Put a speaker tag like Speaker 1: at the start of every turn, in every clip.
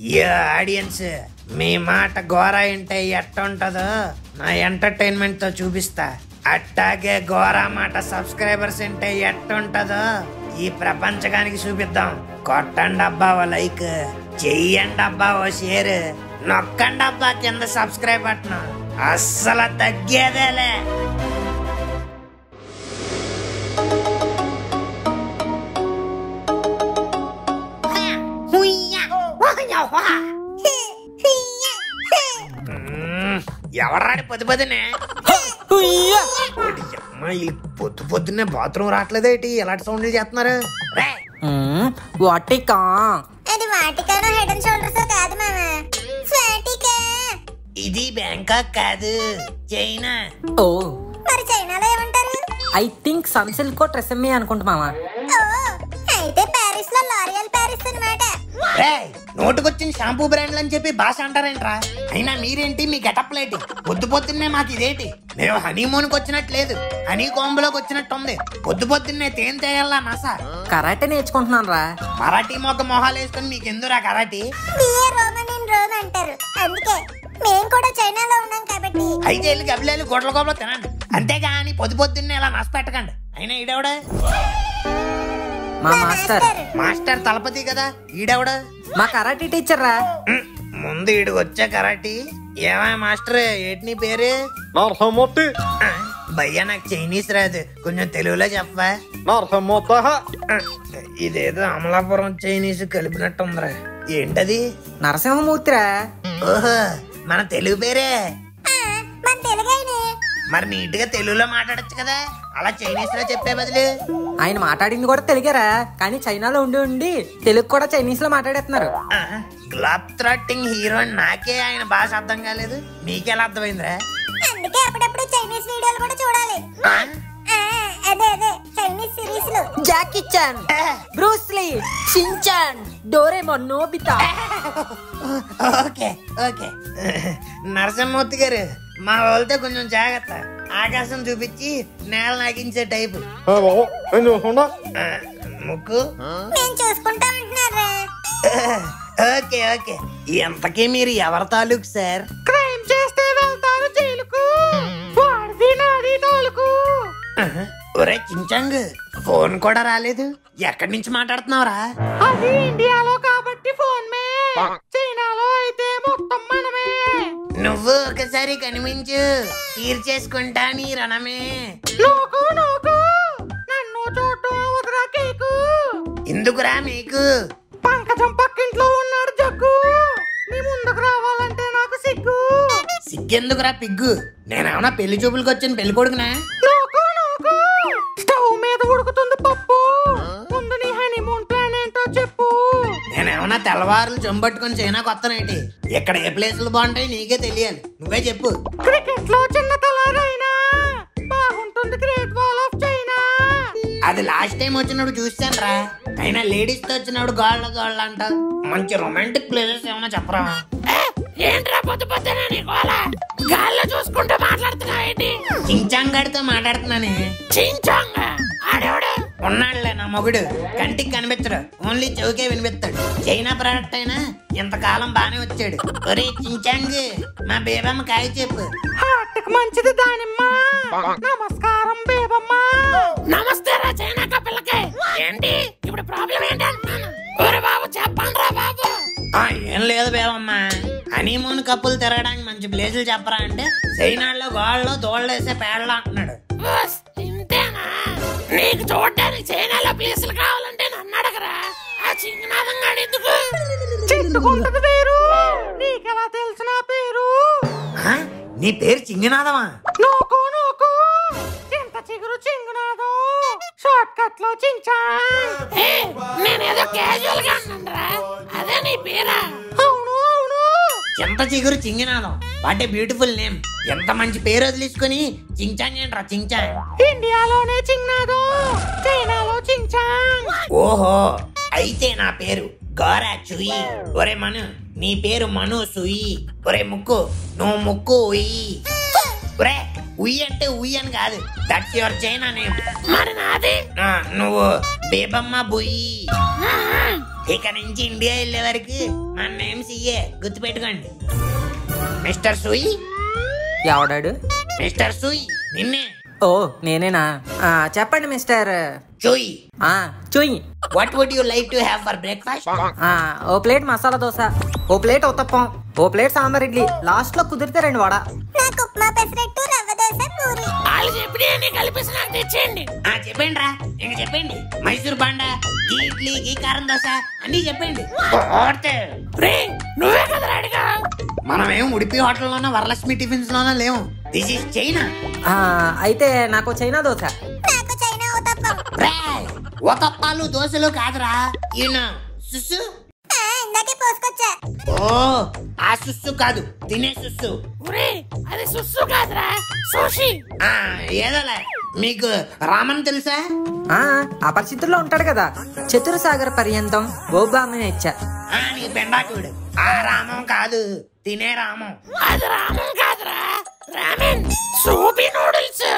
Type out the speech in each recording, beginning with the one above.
Speaker 1: Audience మీ మాట ఘోర అంటే ఎట్టుంటదో నా ఎంటర్టైన్మెంట్ తో చూపిస్తా. అట్టాగే ఘోర మాట సబ్స్క్రైబర్స్ అంటే ఎట్టుంటదో ఈ ప్రపంచకానికి చూపిద్దాం. కొట్టండి అబ్బా ఓ లైక్, చెయ్యండి అబ్బా ఓ షేర్, నొక్కండి అబ్బా కింద సబ్స్క్రైబ్ బటన్. అస్సలు తగ్గేదేలే. ఎవరాడి పొద్దు పొద్దునే పొద్దు పొద్దున్నే బాత్రూమ్ రావట్లేదేటి? ఎలాంటి సౌండ్లు చేస్తున్నారు? ఇది బ్యాంకాక్ కాదు, చైనా.
Speaker 2: ఓ
Speaker 3: మరి చైనాలో ఏమంటారు?
Speaker 2: ఐ థింక్ సన్సిల్క్ ట్రెసెమ్మే అనుకుంటా మామ.
Speaker 3: అయితే ప్యారిస్ లో లారియల్ ప్యారిస్ అన్నమాట.
Speaker 1: నోటుకొచ్చిన షాంపూ బ్రాండ్లు అని చెప్పి భాష అంటారేంట్రా? అయినా మీరేంటి మీ గెటప్ లేటి? పొద్దు పొద్దున్నే మాకు ఇదేంటి? మేము హనీమూన్ కి వచ్చినట్లేదు, హనీ కోంబులోకి వచ్చినట్టు ఉంది. పొద్దు పొద్దున్నే తేం తేయాలా నసా?
Speaker 2: కరాటే నేర్చుకుంటున్నాను రా.
Speaker 1: మరాఠీ మొక్క మొహాలు వేసుకుని మీకెందురా కరాటీ?
Speaker 3: రోమన్ అంటారు, అందుకే మేము కూడా చైనాలో ఉన్నాం కాబట్టి.
Speaker 1: అయితే వెళ్ళి గబ్బిలేలు గొడ్ల గోబలో తినండి, అంతేగాని పొద్దు పొద్దున్నే ఇలా నస పెట్టకండి. అయినా ఈడెవడా?
Speaker 2: మా మాస్టర్.
Speaker 1: మాస్టర్ తలపతి కదా, ఈడెవడా?
Speaker 2: మా కరాటే టీచర్ రా.
Speaker 1: ముందు ఈడు వచ్చా కరాటీ. ఏమై మాస్టర్, ఏంటి నీ పేరు? భయ్యా నాకు చైనీస్ రాదు, కొంచెం తెలుగులో చెప్పవా? ఇదేదో అమలాపురం చైనీస్ కలిపినట్టు ఉందిరా. ఏంటది?
Speaker 2: నరసింహమూర్తిరా.
Speaker 1: ఓహో, మన తెలుగు పేరే.
Speaker 3: మన తెలుగైనే.
Speaker 1: మరి నీట్ గా తెలుగులో మాట్లాడచ్చు కదా, అలా చైనీస్ లో చెప్పే బదులు.
Speaker 2: ఆయన మాట్లాడింది కూడా తెలుగేరా, కానీ చైనాలో ఉండి ఉండి తెలుగు కూడా చైనీస్ లో మాట్లాడేస్తున్నారు.
Speaker 1: గ్లాబ్ థ్రాటింగ్ హీరోయిన్ నాకే ఆయన భాష అర్థం కాలేదు, మీకెలా అర్థమైందిరా?
Speaker 3: అందుకే అప్పుడప్పుడు చైనీస్ వీడియోలు కూడా చూడాలి. అదే చైనీస్ సిరీస్ లో
Speaker 2: Jackie Chan, Bruce Lee, Shinchan, Doraemon, Nobita.
Speaker 1: Okay okay. Narasimhamurthy garu, మా వాళ్ళతో కొంచెం జాగ్రత్త. ఆకాశం చూపించి నేల నాకించే టైపు. ముక్కు
Speaker 3: నేను చూసుకుంటా ఉంటున్నారా?
Speaker 1: Okay okay. ఎంతకీ మీరు ఎవరి తాలూకు సార్?
Speaker 2: క్రైమ్ చేస్తే వెళ్తాను జైలుకు, వాడిది నాది తాలూకు.
Speaker 1: ఒరే చించాంగ్, ఫోన్ కూడా రాలేదు, ఎక్కడి నుంచి మాట్లాడుతున్నావురా?
Speaker 2: అది ఇండియాలో కాబట్టి ఫోన్ మే, చైనాలో అయితే మొత్తం మనమే.
Speaker 1: నువ్వు ఒకసారి కనిపించు, తీర్చేసుకుంటా నీ రణమే.
Speaker 2: నోకు నోకు, నన్ను చూడటం వదరా కేకు.
Speaker 1: ఎందుకురా మీకు?
Speaker 2: పంకజం పక్కింట్లో ఉన్నాడు జగ్గు, నీ ముందుకు రావాలంటే నాకు సిగ్గు.
Speaker 1: సిగ్గెందుకురా పిగ్గు? నేనేమన్నా పెళ్లి చూపులకు వచ్చిన పెళ్లి కొడుకునా?
Speaker 2: నోకు నోకు, స్టవ్ మీద ఉడుకుతుంది పప్పు, ముందు నీ హనీమూన్ ప్లాన్ ఏంటో చెప్పు.
Speaker 1: నేనేమన్నా తెల్లవారులు జంబట్టుకుని చైనాకు వస్తానేంటి? ఇక్కడ ఏ ప్లేసులు బాగుంటాయి నీకే తెలియాలి, నువ్వే చెప్పు.
Speaker 2: క్రికెట్ లో చిన్న తలారైనా బాగుంటుంది గ్రేట్ వాల్ ఆఫ్ చైనా.
Speaker 1: అది లాస్ట్ టైం వచ్చినప్పుడు చూస్తాను రా. అయినా లేడీస్ తో వచ్చినప్పుడు గోళ్ళ గోళ్ళ అంట. మంచి రొమాంటిక్ ప్లేసెస్ ఏమన్నా చెప్పరా?
Speaker 2: ఏంట్రా పొద్దు పొద్దున నీ గోల? గాల్లో చూసుకుంటూ మాట్లాడుతున్నావేంటి?
Speaker 1: చించాంగ్ గడితో మాట్లాడుతున్నానే.
Speaker 2: చించాంగ్ ఆడేవాడు
Speaker 1: ఉన్నాడులే నా మొగుడు, కంటికి కనిపించడు, ఓన్లీ చెవుకే వినిపిస్తాడు. చైనా ప్రోడక్ట్ అయినా ఇంతకాలం బానే వచ్చాడు. ఒరే చించాంగ్, మా బేబమ్మ కాయ చెప్పు.
Speaker 2: హార్ట్ కి మంచిది దానిమ్మ. నమస్కారం బేబమ్మ. నమస్తే రా చైనా కపిల్లకి. ఏంటి ఇప్పుడు ప్రాబ్లం ఏంటి అంటున్నాను. ఒరే బాబు చెప్పండి రా బాబు.
Speaker 1: ఏం లేదు బేబమ్మ, హనీమూన్ కప్పులు తిరగడానికి మంచి ప్లేసులు చెప్పరా అంటే చైనాలో గోళ్ళలో దోళ్ళేసే పేడలు అంటున్నాడు.
Speaker 2: ఇంతేనా? నీకు చూడడానికి చైనాలో ప్లేసులు కావాలంటే నన్ను అడగరా, ఆ చింగనాథం గాడు ఎందుకు? చెట్టుకుంటది వేరు, నీకెలా తెలుసు నా పేరు?
Speaker 1: నీ పేరు చింగినాదమా?
Speaker 2: నోకో నోకో, చింత చిగురు చింగునాదం, షార్ట్ కట్ లో చించా. నేనేదో క్యాజువల్ గా అన్నానురా, అదే నీ పేరా? అవును అవును.
Speaker 1: చింత చిగురు చింగినాదం, వాట్ ఏ బ్యూటిఫుల్ నేమ్. ఎంత మంచి పేరు వదిలేసుకుని చించాంగ్ ఏంట్రా చించాంగ్?
Speaker 2: ఇండియాలోనే చింగ్నాదం, చైనాలో చించాంగ్.
Speaker 1: ఓహో, అయితే నా పేరు గోరా చుయి. ఒరే మను, నీ పేరు మను సుయి. ఒరే ముక్కు, నువ్వు ముక్కు ఉయ్యి. ఒరే ఉయ్యి అంటే ఉయ్యి అని కాదు, దట్స్ యువర్ చైనా నేమ్.
Speaker 2: మరి నాది?
Speaker 1: నువ్వు బేబమ్మ బుయ్యి. ఇక నుంచి ఇండియా వెళ్ళే వరకు మన నేమ్ సిఏ, గుర్తుపెట్టుకోండి. మిస్టర్ సూయి,
Speaker 4: ఎవడాడు?
Speaker 1: మిస్టర్ సూయి నిన్నే.
Speaker 4: ఓ నేనేనా? చెప్పండి మిస్టర్
Speaker 1: చూయి.
Speaker 4: చూయి.
Speaker 1: What would you like to have for breakfast?
Speaker 4: ఓ ప్లేట్ మసాలా దోశ, ఓ ప్లేట్ ఉత్తప్పం, ఓ ప్లేట్ సాంబార్ ఇడ్లీ, లాస్ట్ లో కుదిరితే 2 వడ.
Speaker 3: నాకు ఉప్మా, పెసరట్టు, రవ్వ దోశ, పూరి.
Speaker 2: వాళ్ళు చెప్పిన కలిపేసి నాకు తెచ్చేయండి.
Speaker 1: చెప్పండి రా, ఇంక చెప్పండి. మైసూర్ బాండా, గీ ఇడ్లీ, గీ కారం దోశ అన్ని చెప్పండి.
Speaker 2: రే నువ్వే కదా అడిగా.
Speaker 1: మనమేం ఉడిపి హోటల్లోనో వరలక్ష్మి టిఫిన్స్ లోనో లేవు. This is China.
Speaker 4: అయితే నాకు చైనా దోశ.
Speaker 3: నాకు చైనా ఉతప్పం.
Speaker 1: ఒతప్పాలు దోశలు కాదురా, ఈయన సుస్సు.
Speaker 3: ఇందాకే పోసుకొచ్చా.
Speaker 1: ఓ ఆ సుస్సు కాదు, తినే సుస్సు.
Speaker 2: ఒరే అది సుస్సు కాదురా, సోషి.
Speaker 1: ఏదోలే. మీకు రామన్ తెలుసా?
Speaker 4: అపరిచితుల్లో ఉంటాడు కదా, చతురసాగర పర్యంతం గోబ్రాహ్మణ ఇచ్చా.
Speaker 1: నీ బెండాకుడు. ఆ రామం కాదు, తినే రామం.
Speaker 2: అది రామం కాదురా, రామెన్, సూపీ నూడిల్స్.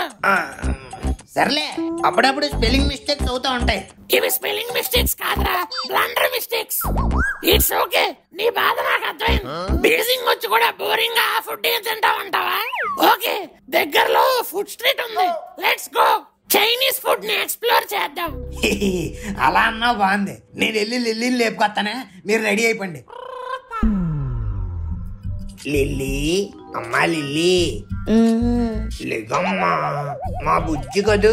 Speaker 1: సర్లే, అప్పుడప్పుడు స్పెల్లింగ్ మిస్టేక్స్ అవుతా ఉంటాయి.
Speaker 2: ఇవి స్పెల్లింగ్ మిస్టేక్స్ కాదురా, బ్లండర్ మిస్టేక్స్. ఇట్స్ ఓకే, నీ బాధ నాకు అర్థమైంది. బీజింగ్ వచ్చి కూడా బోరింగ్ గా ఫుడ్ ఏం తింటావంటావా? ఓకే, దగ్గరలో ఫుడ్ స్ట్రీట్ ఉంది, లెట్స్ గో. చైనీస్ ఫుడ్ ని ఎక్స్ప్లోర్ చేద్దాం.
Speaker 1: అలా అన్నా బాగుంది. నేను వెళ్ళి లిల్లీని లేపుకొస్తానే, మీరు రెడీ అయిపోండి. లిల్లీ, అమ్మా లిల్లీ, లేకమ్మా, మా బుజ్జి కదూ.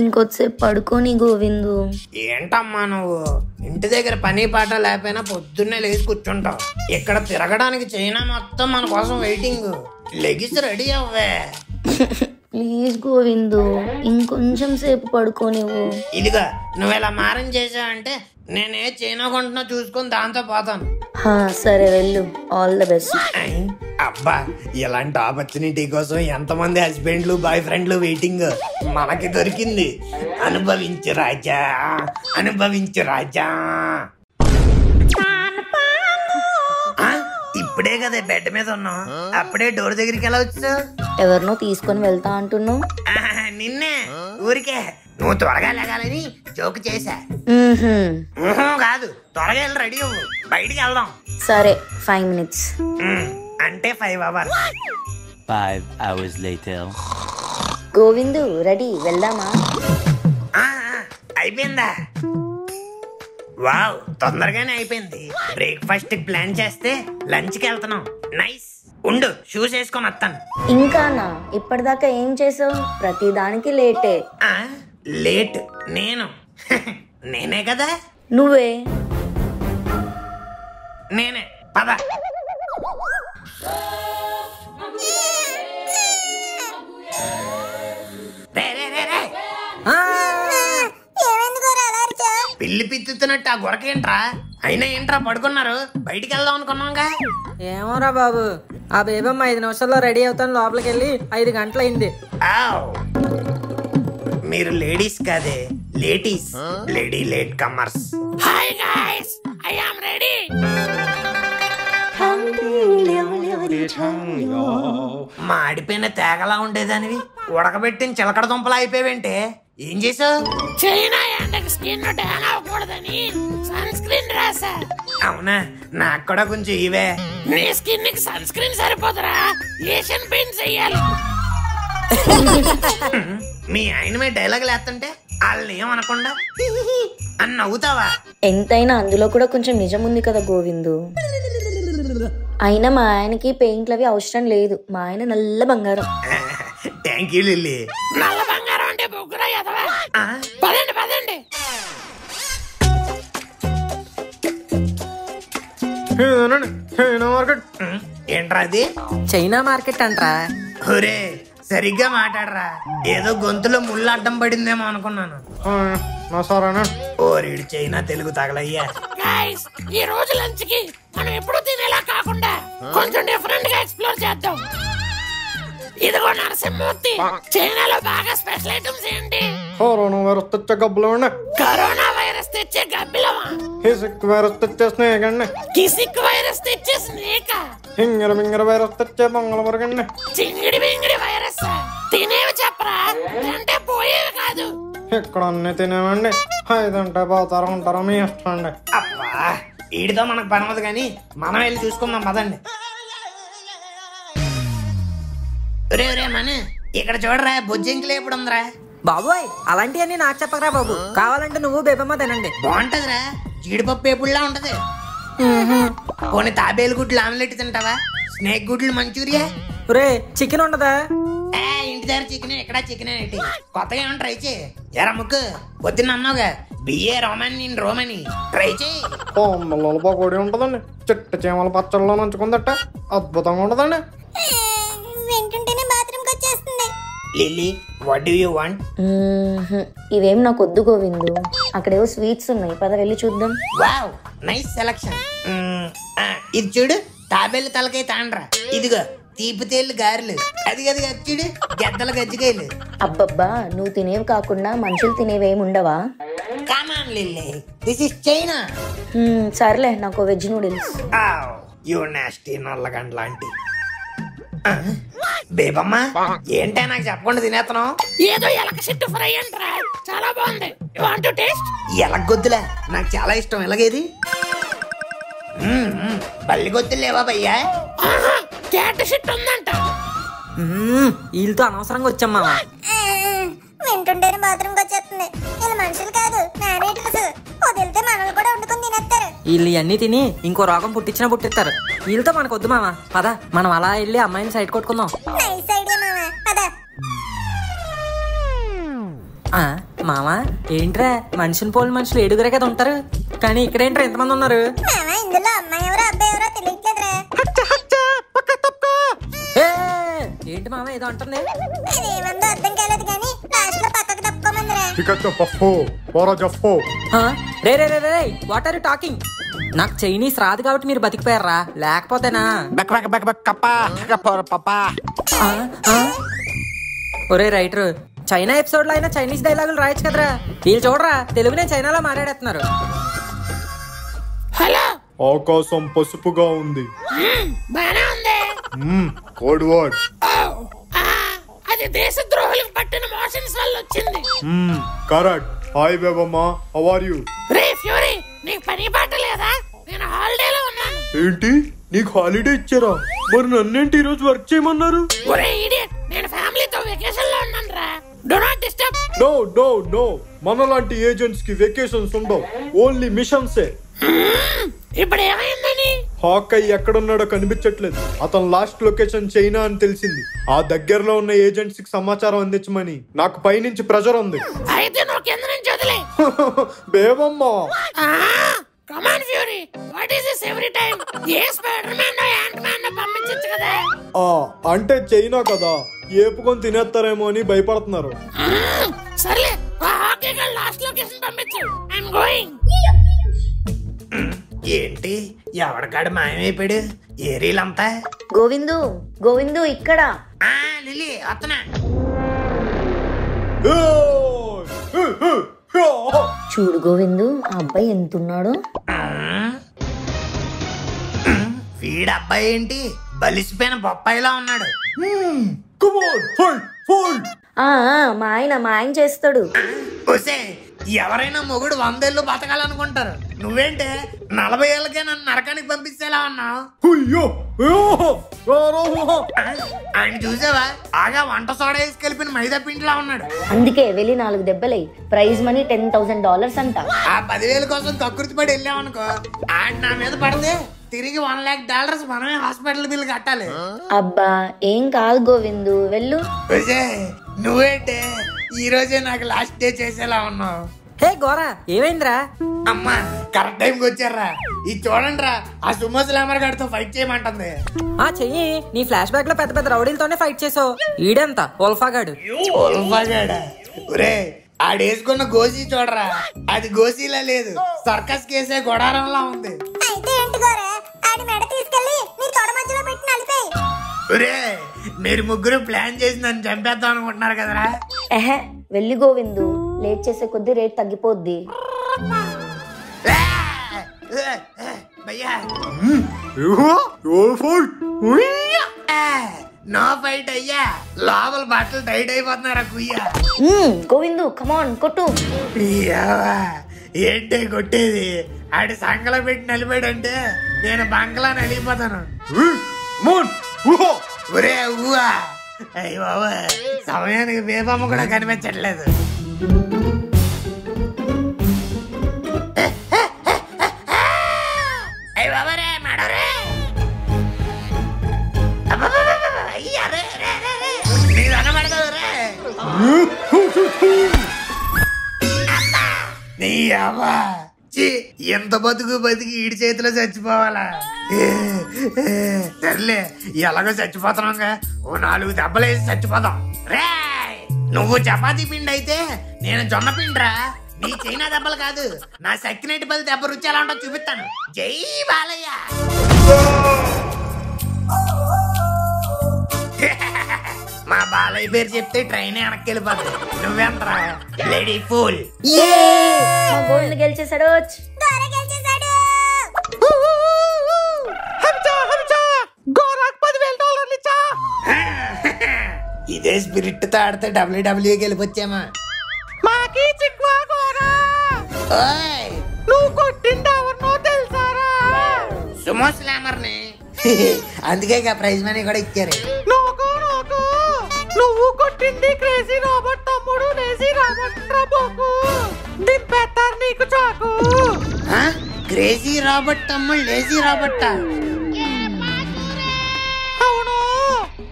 Speaker 5: ఇంకొద్దిసేపు పడుకోని గోవిందు.
Speaker 1: ఏంటమ్మా నువ్వు ఇంటి దగ్గర పని పాట లేకపోయినా పొద్దున్నే లేచి కూర్చుంటావు. ఇక్కడ తిరగడానికి చైనా మొత్తం మన కోసం వెయిటింగ్. లెగిసి రెడీ అవ్వే.
Speaker 5: ప్లీజ్ గోవిందు, ఇంకొంచెం సేపు పడుకోనివ్వు.
Speaker 1: ఇదిగా నువ్వు ఇలా మారం చేసావంటే నేనే చైనా కొంటున్నా చూసుకొని దాంతో పోతాను.
Speaker 5: సరే వెళ్ళు, ఆల్ ద బెస్ట్.
Speaker 1: అబ్బా, ఇలాంటి ఆపర్చునిటీ కోసం ఎంతమంది హస్బెండ్లు బాయ్ ఫ్రెండ్లు వెయిటింగ్. మనకి దొరికింది. అనుభవించు రాజా, అనుభవించు రాజా. ఇప్పుడే కదా బెడ్ మీద ఉన్నావు, అప్పుడే డోర్ దగ్గరికి ఎలా వచ్చావు?
Speaker 5: ఎవరినో తీసుకొని వెళ్తా అంటున్నావు?
Speaker 1: నిన్నే. ఊరికే నువ్వు త్వరగా లేగాలని జోక్ చేశా. కాదు, త్వరగా వెళ్ళి రెడీ అవ్వు, బయటికి వెళ్దాం.
Speaker 5: సరే, 5 minutes.
Speaker 1: అంటే 5 hours.
Speaker 6: 5 hours later.
Speaker 5: Govindu ready, వెళ్దామా?
Speaker 1: అయిపోయిందా? వావ్, తొందరగానే అయిపోయింది. బ్రేక్ఫాస్ట్ ప్లాన్ చేస్తే లంచ్ కి వెళ్తున్నాం. నైస్. ఉండు, షూస్ వేసుకొని వస్తాను.
Speaker 5: ఇంకానా? ఇప్పటిదాకా ఏం చేసావు? ప్రతి దానికి లేటే.
Speaker 1: లేట్ నేను? నేనే కదా.
Speaker 5: నువ్వే.
Speaker 1: నేనే. పద. పిల్లి పిత్తుతున్నట్టు ఆ గొరకేంట్రా? అయినా ఏంట్రా పడుకున్నారు? బయటికి వెళ్దాం అనుకున్నాంగా.
Speaker 4: ఏమోరా బాబు, ఆ బేబమ్మ 5 నిమిషాల్లో రెడీ అవుతాను లోపలికి వెళ్ళి 5 గంటలైంది.
Speaker 1: మీరు లేడీస్ కాదే, ladies. Lady late comers.
Speaker 2: Hi guys, I am ready.
Speaker 1: మాడిపోయిన తేగలా ఉండేదానివి ఉడకబెట్టిన చిలకడ దుంపలా అయిపోయావంటే ఏం చేసావు?
Speaker 2: చైనా ఎండకి స్కిన్ ట్యాన్ అవ్వకూడదని సన్ స్క్రీన్ రాసా.
Speaker 1: అవునా? నాకు కూడా కొంచెం ఇవే.
Speaker 2: నీ స్కిన్ కి సన్ స్క్రీన్ సరిపోతురా, ఏషియన్ పెయింట్స్ వేయాలి.
Speaker 1: మీ ఆయన మీద డైలాగ్ లేస్తుంటే వాళ్ళని ఏమనకుండా అని నవ్వుతావా?
Speaker 5: ఎంతైనా అందులో కూడా కొంచెం నిజం ఉంది కదా గోవిందు. అయినా మా ఆయనకి పెయింట్లు అవి అవసరం లేదు, మా ఆయన నల్ల బంగారం.
Speaker 1: Thank you Lilly.
Speaker 2: నల్ల బంగారం అంటే బొగ్గురా ఎదవా. పదండి పదండి.
Speaker 1: ఏంట్రా అది?
Speaker 4: చైనా మార్కెట్ అంట్రా.
Speaker 1: ఒరే సరిగ్గా మాట్లాడరా, ఏదో గొంతులో ముళ్ళు అడ్డం పడిందేమో అనుకున్నాను. ఓరిడు చైనా తెలుగు తగలయ్యా.
Speaker 2: గైస్, ఈ రోజు లంచ్ కి మనం ఎప్పుడు తినేలా కాకుండా కొంచెం డిఫరెంట్ గా ఎక్స్ప్లోర్ చేద్దాం. ఇదిగో నరసింహమూర్తి, చైనాలో బాగా స్పెషల్ ఐటమ్స్ ఏంటి?
Speaker 7: కరోనా వైరస్ తెచ్చే గబ్బులు,
Speaker 2: కరోనా వైరస్ తెచ్చే గబ్బిలమా?
Speaker 7: హిసిక్ వైరస్ తెచ్చే స్నేహండి,
Speaker 2: కిసిక్ వైరస్ తెచ్చే స్నేక,
Speaker 7: హింగర మింగర వైరస్ తెచ్చే మంగళవరగండి,
Speaker 2: చింగిడి బింగిడి వైరస్. తినేవి చెప్పరా, అంటే పోయేవి కాదు.
Speaker 7: ఇక్కడ అన్నీ తినేవండి 5 అంటే పోతారో ఉంటారో మీ ఇష్టం అండి.
Speaker 1: అబ్బా వీడితో మనకు పని అవ్వదు కానీ మనం వెళ్ళి చూసుకుందాం పదండి. ఒరే ఒరే మన ఇక్కడ చూడరా బొజ్జింకలు ఎప్పుడు ఉందిరా.
Speaker 4: బాబోయ్ అలాంటివన్నీ నాకు చెప్పకరా బాబు, కావాలంటే నువ్వు బేబమ్మ తినండి.
Speaker 1: బాగుంటదిరా, జీడిపప్పు ఏపుడులా ఉంటది. పోనీ తాబేలు గుడ్లు ఆమ్లెట్ తింటావా? స్నేక్ గుడ్లు మంచూరియా?
Speaker 4: రే చికెన్ ఉండదా?
Speaker 1: ఇంటి దగ్గర చికెన్ ఇక్కడ చికెన్ ఏంటి? కొత్తగా ఏమైనా ట్రై చేయి. ఎరా ముక్కు పొద్దున్న అన్నావుగా బిఏ రోమని ట్రై చేయి.
Speaker 7: పొమ్మల పకోడీ ఉంటదండి, చిట్ట చీమల పచ్చళ్ళలో నంచుకుందట అద్భుతంగా ఉంటదండి.
Speaker 3: వింటుంటేనే బాత్రూమ్కి వచ్చేస్తుంది.
Speaker 1: Lily what do you want?
Speaker 5: ఇవేం నాకు వద్దు గోవిందు, అక్కడేవో స్వీట్స్ ఉన్నాయి, పద వెళ్ళి చూద్దాం.
Speaker 1: Wow nice selection. ఇది చూడు తాబేలు తలకాయ తాండ్రా, ఇదిగో తీపి తేళ్ళు గారెలు, అది అది చూడు గెద్దల గజ్జికాయలు.
Speaker 5: అబ్బబ్బా నువ్వు తినేవి కాకుండా మనుషులు తినేవేమి ఉండవా?
Speaker 1: కమాన్ లిల్లీ, దిస్ ఇస్ చైనా.
Speaker 5: సర్లే నాకు వెజ్ నూడిల్స్.
Speaker 1: యూ నాస్టీ నల్లగండ లాంటి. బేబమ్మ ఏంటే నాకు చెప్పకుండా తినేతను?
Speaker 2: ఏదో ఎలక చెట్టు ఫ్రై అంటరా, చాలా బాగుంది. You want to taste?
Speaker 1: ఎలగొద్దులే, నాకు చాలా ఇష్టం. ఎలాగేది బల్లి గొద్దులు లేవా భయ్యా?
Speaker 2: క్యాట్ చెట్టు ఉందంట.
Speaker 4: వీళ్ళతో అనవసరంగా వచ్చాం మావా.
Speaker 3: వింటుంటేనే బాత్రూమ్కి వచ్చేస్తుంది. వీళ్ళు మనుషులు కాదు మేనేటర్స్. వదిలితే మనల్ని కూడా వండుకొని తినేస్తారు.
Speaker 4: వీళ్ళు ఇవన్నీ తిని ఇంకో రోగం పుట్టించినా పుట్టిస్తారు. వీళ్ళతో మనకు వద్దు మావా, పద మనం అలా వెళ్ళి అమ్మాయిని సైడ్ కొట్టుకుందాం.
Speaker 3: నైస్ ఐడియా మామ, పద.
Speaker 4: మావా ఏంట్రా మనుషులు పోలి మనుషులు 7గురే కదా ఉంటారు, కానీ ఇక్కడేంట్రా ఎంతమంది ఉన్నారు?
Speaker 3: మామ ఇందులో అమ్మాయి ఎవరో అబ్బాయి ఎవరో తెలియట్లేదురా.
Speaker 4: ఏంటి మామ ఏదో అంటుంది?
Speaker 3: ఏమందో అర్థం కాలేదు కానీ లాస్ట్ లో పక్కకు తప్పుకోమందిరా.
Speaker 4: రే రే రే రే వాట్ ఆర్ యు టాకింగ్? నాకు చైనీస్ రాదు కాబట్టి మీరు బతికిపోయారా, లేకపోతేనా? ఒరే రైటర్, చైనా ఎపిసోడ్ లో అయినా చైనీస్ డైలాగులు రాయొచ్చు కదరా. వీళ్ళు చూడరా తెలుగునే చైనాలో మాట్లాడేస్తున్నారు.
Speaker 2: హలో,
Speaker 7: ఆకాశం పసుపుగా ఉంది.
Speaker 2: బానే ఉంది.
Speaker 7: కోడ్ వర్డ్
Speaker 2: అది దేశద్రోహులకు పట్టిన మోషన్స్ వల్ల వచ్చింది.
Speaker 7: Correct. Hi Bebamma, how are you?
Speaker 2: Ray Fury, నీకు పని పాట లేదా? నేను హాలిడేలో ఉన్నాను.
Speaker 7: ఏంటి నీకు హాలిడే ఇచ్చారా? మరి నన్నేంటి ఈ రోజు వర్క్ చేయమన్నారు?
Speaker 2: ఒరే ఇడియట్, నేను ఫ్యామిలీతో వెకేషన్ లో ఉన్నాను రా. Do not disturb.
Speaker 7: No no no, మనలాంటి ఏజెంట్స్ కి వెకేషన్స్ ఉండవు, ఓన్లీ మిషన్సే.
Speaker 2: ఇప్పుడు ఏమైందని?
Speaker 7: హాకై ఎక్కడున్నాడో కనిపించట్లేదు. అతను లాస్ట్ లొకేషన్ చైనా అని తెలిసింది. ఆ దగ్గరలో ఉన్న ఏజెంట్స్ కి సమాచారం అందించమని నాకు పైనుంచి ప్రెషర్ ఉంది.
Speaker 2: అయితే నువ్వు కింద నుంచి వదిలే.
Speaker 7: Bebamma
Speaker 2: come on fury, what is this every time? A spider man ant man పంపించొచ్చు కదా.
Speaker 7: అంటే చైనా కదా, ఏపుకొని తినేస్తారేమో అని భయపడుతున్నారు.
Speaker 2: సర్లే, హాకీ గల్ లాస్ట్ లొకేషన్ పంపించు. I am going.
Speaker 1: ఏంటి ఎవడికాడు మాయమైపోయాడు? ఏరీలంతా
Speaker 5: గోవిందు గోవిందు ఇక్కడ.
Speaker 1: లిల్లీ వస్తున్నా.
Speaker 5: చూడు గోవిందు ఆ అబ్బాయి ఎంతున్నాడు.
Speaker 1: వీడు అబ్బాయి ఏంటి బలిసిపోయిన బొప్పాయిలా ఉన్నాడు.
Speaker 5: మా ఆయన చేస్తాడు.
Speaker 1: ఒసే ఎవరైనా మొగుడు 100 ఏళ్ళు బతకాలనుకుంటారు, నువ్వేంటే 40 ఏళ్ళకే నన్ను నరకానికి పంపించేలా ఉన్నావు. ఆయన చూసావా ఆగా వంట సోడా వేసి కలిపిన మైదా పిండిలా ఉన్నాడు.
Speaker 5: అందుకే వెళ్ళి 4 దెబ్బలై ప్రైజ్ మనీ $10,000 అంట.
Speaker 1: ఆ 10,000 కోసం కక్కుర్తి పడి వెళ్ళామనుకో, ఆడు నా మీద పడితే తిరిగి $1,00,000 మనమే హాస్పిటల్ బిల్ కట్టాలి.
Speaker 5: అబ్బా ఏం కాదు గోవిందు వెళ్ళు.
Speaker 1: నువ్వేంటే ఈ రోజే నాకు లాస్ట్ డే చేసేలా ఉన్నావు.
Speaker 4: హే గోరా ఏమైందిరా?
Speaker 1: అమ్మా కరెక్ట్ టైంకి వచ్చారా. ఇది చూడండి రా, ఆ సుమో స్లామర్ గారితో ఫైట్ చేయమంటుంది.
Speaker 4: చెయ్యి, నీ ఫ్లాష్ బ్యాక్ లో పెద్ద పెద్ద రౌడీలతోనే ఫైట్ చేసావు. ఈడెంత ఓల్ఫాగాడు.
Speaker 1: ఒరే ఆడేసుకున్న గోసీ చూడరా, అది గోసీలా లేదు, సర్కస్ కేసే గొడారంలా ఉంది.
Speaker 3: అయితే ఏంటి గోరా, ఆడి మెడ తీసుకెళ్లి నీ తొడ మధ్యలో పెట్టి నలిపేయ్.
Speaker 1: ఒరే మీరు ముగ్గురు ప్లాన్ చేసి నన్ను చంపేద్దాం అనుకుంటున్నారు కదరా.
Speaker 5: వెళ్ళి గోవిందు, లేట్ చేసే కొద్దీ రేట్ తగ్గిపోద్ది.
Speaker 1: నో ఫైట్ అయ్యా, లోపల బట్టలు టైట్ అయిపోతున్నారా కుయ్యా.
Speaker 5: గోవిందు కమాన్ కొట్టు.
Speaker 1: ఏంటే కొట్టేది? ఆడి సంగలో పెట్టి నలిపాడంటే నేను బంగ్లా నలిగిపోతాను. ఒరే ఊహా, అయ్య బాబా, సమయానికి బేబమ్మ కూడా కనిపించట్లేదు. అయ్య బాబా రే మేడరే, అయ్యా రే రే రే రే, నీకు అనబడదు రే. నీ అవ్వా, ఎంత బతుకు బతికి ఈడి చేతిలో చచ్చిపోవాలా? సర్లే, ఎలాగో చచ్చిపోతున్నాంగా, ఓ 4 దెబ్బలేసి చచ్చిపోతాం. రే, నువ్వు చపాతీ పిండి అయితే నేను జొన్న పిండిరా. నీ చైనా దెబ్బలు కాదు, నా సక్కినేటి పల్లి దెబ్బ రుచి ఎలా ఉంటో చూపిస్తాను. జై బాలయ్య. మా బాలయ్య పేరు చెప్తే ట్రైన్ వెనక్కి వెళ్ళిపోతుంది. నువ్వెంతరా లేడీ ఫూల్.
Speaker 5: మా గోవింద్ గెలిచేసాడు.
Speaker 3: గోరా గెలిచేశాడు.
Speaker 1: ఇదే స్పిరిట్ తో ఆడితే WWE గెలిపొచ్చామా.
Speaker 2: నువ్వు కొట్టింది ఎవరినో తెలుసారా?
Speaker 1: సుమో స్లామర్ని. అందుకే ప్రైజ్ మనీ కూడా ఇచ్చారు.
Speaker 2: నువ్వు కొట్టింది క్రేజీ రాబర్ట్ తమ్ముడు, లేజీ రాబర్ట్ రాబోకు. దింపేస్తారు నీకు చాకు.
Speaker 1: క్రేజీ రాబర్ట్ తమ్ముడు లేజీ రాబర్ట్.
Speaker 2: అవును,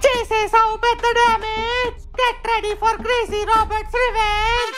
Speaker 2: చేసేసావు పెద్ద damage. Get ready for crazy Robert's revenge.